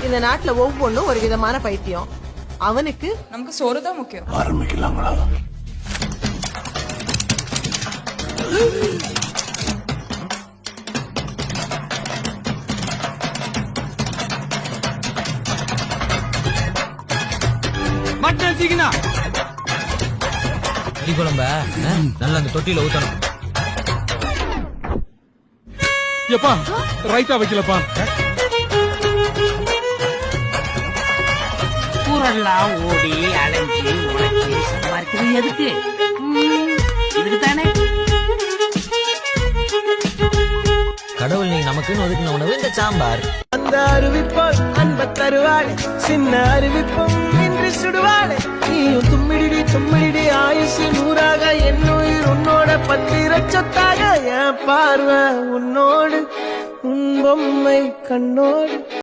இந்த நாட்டுல ஒவ்வொன்னும் ஒரு விதமான பைத்தியம். அவனுக்கு நமக்கு சோறு தான் முக்கியம். ஆரம்பிக்கலாங்களா? குழம்ப நல்லா அந்த தொட்டியில ஊத்தணும். எப்பா ரைட்டா வைக்கலப்பா. ஊரெல்லாம் ஓடி அலைஞ்சி உழைச்சி சம்பாதிக்கிறது எதுக்கு? இதுக்கு தானே. கடவுள் நீங்க நமக்குன்னு ஒதுக்கின உணவு இந்த சாம்பார். அந்த அறிவிப்போல் அன்ப தருவாளே, சின்ன அறிவிப்பும் இன்று சுடுவாளே. நீயும் தும்மிடி தும்மிடி ஆயுசு நூறாக, என்னுயிர் உன்னோட பத்திர சொத்தாக. என் பார்வை உன்னோடு, உன் பொம்மை கண்ணோடு.